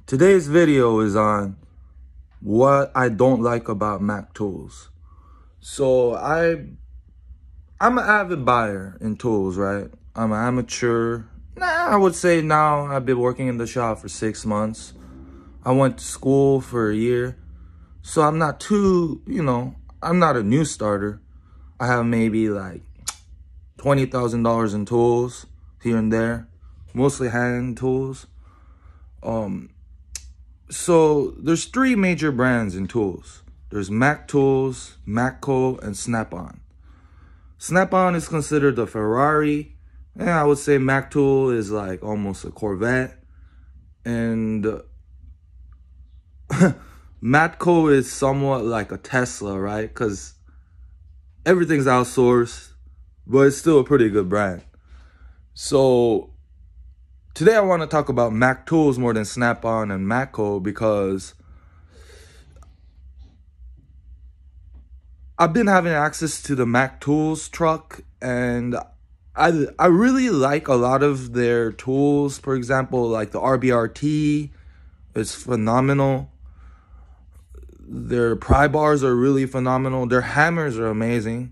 Today's video is on what I don't like about Mac tools. So I'm an avid buyer in tools, right? I'm an amateur. I would say now I've been working in the shop for 6 months. I went to school for a year. So I'm not too, I'm not a new starter. I have maybe like $20,000 in tools here and there, mostly hand tools. So there's 3 major brands in tools. There's Mac Tools, Matco, and Snap-on. Snap-on is considered the Ferrari. And I would say Mac Tool is like almost a Corvette. And Matco is somewhat like a Tesla, right? Because everything's outsourced, but it's still a pretty good brand. So today I want to talk about Mac Tools more than Snap-on and Matco because I've been having access to the Mac Tools truck and I really like a lot of their tools. For example, like the RBRT is phenomenal. Their pry bars are really phenomenal. Their hammers are amazing.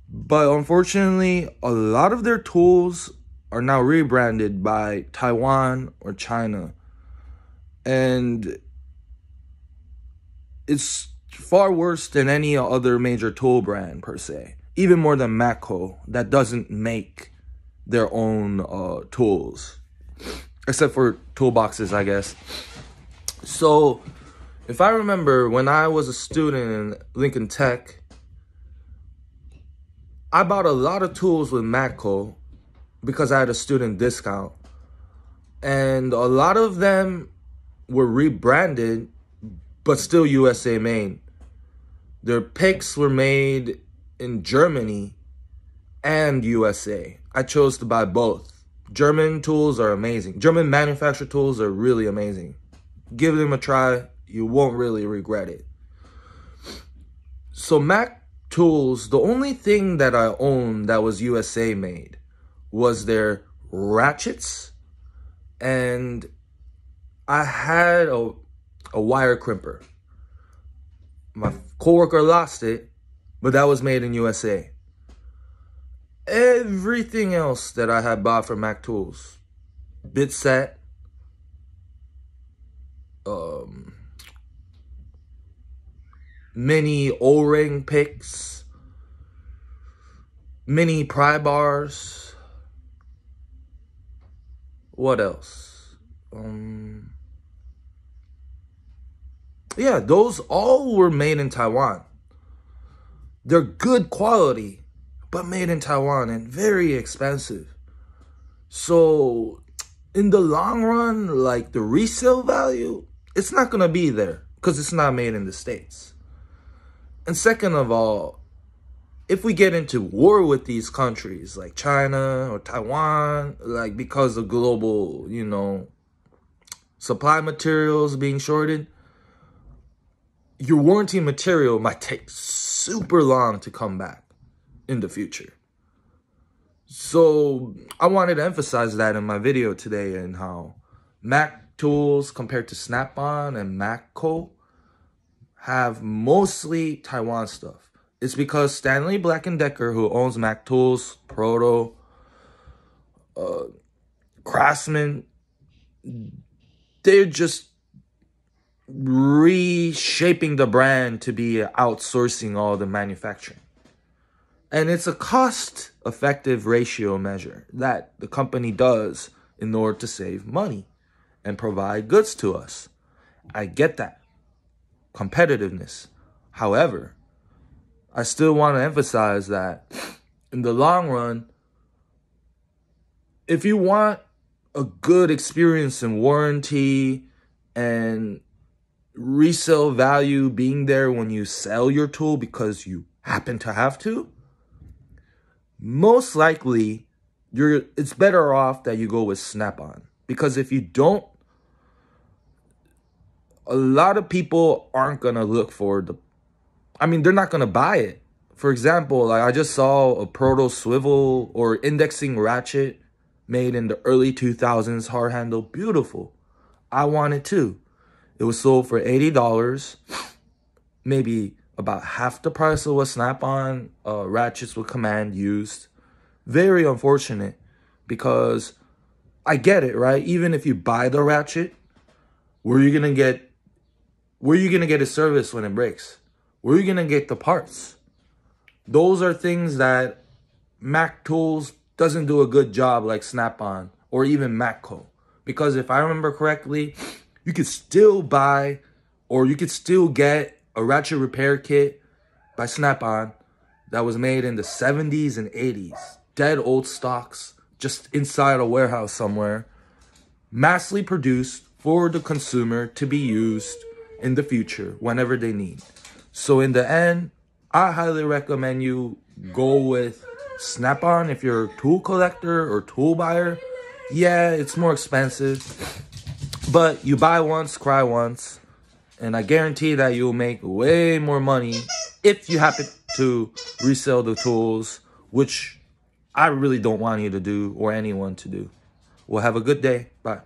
But unfortunately, a lot of their tools are now rebranded by Taiwan or China. And it's far worse than any other major tool brand per se. Even more than Matco, that doesn't make their own tools. Except for toolboxes, I guess. So, if I remember when I was a student in Lincoln Tech, I bought a lot of tools with Matco because I had a student discount. And a lot of them were rebranded, but still USA made. Their picks were made in Germany and USA. I chose to buy both. German tools are amazing. German manufactured tools are really amazing. Give them a try. You won't really regret it. So Mac Tools, the only thing that I owned that was USA made was their ratchets, and I had a wire crimper. My coworker lost it, but that was made in USA. Everything else that I had bought from Mac Tools, bit set, mini O-ring picks, mini pry bars. What else? Yeah, those all were made in Taiwan. They're good quality, but made in Taiwan and very expensive. So in the long run, like the resale value, it's not gonna be there because it's not made in the States. And second of all, if we get into war with these countries like China or Taiwan, like because of global, supply materials being shorted, your warranty material might take super long to come back in the future. So I wanted to emphasize that in my video today and how Mac Tools compared to Snap-on and Matco have mostly Taiwan stuff. It's because Stanley Black & Decker, who owns Mac Tools, Proto, Craftsman, they're just reshaping the brand to be outsourcing all the manufacturing. And it's a cost-effective ratio measure that the company does in order to save money and provide goods to us. I get that. Competitiveness. However, I still want to emphasize that in the long run, if you want a good experience in warranty and resale value being there when you sell your tool because you happen to have to, most likely it's better off that you go with Snap-on. Because if you don't, a lot of people aren't going to look for they're not going to buy it. For example, like I just saw a Proto swivel or indexing ratchet made in the early 2000s, hard handle, beautiful. I want it too. It was sold for $80, maybe about half the price of what Snap-on ratchets with command used. Very unfortunate, because I get it, right? Even if you buy the ratchet, where are you gonna get a service when it breaks? Where are you gonna get the parts? Those are things that Mac Tools doesn't do a good job like Snap-on or even Matco. Because if I remember correctly, you could still buy, or you could still get a ratchet repair kit by Snap-on that was made in the 70s and 80s. Dead old stocks, just inside a warehouse somewhere, massively produced for the consumer to be used in the future whenever they need. So in the end, I highly recommend you go with Snap-on if you're a tool collector or tool buyer. Yeah, it's more expensive, but you buy once, cry once, and I guarantee that you'll make way more money if you happen to resell the tools, which I really don't want you to do or anyone to do. Well, have a good day. Bye.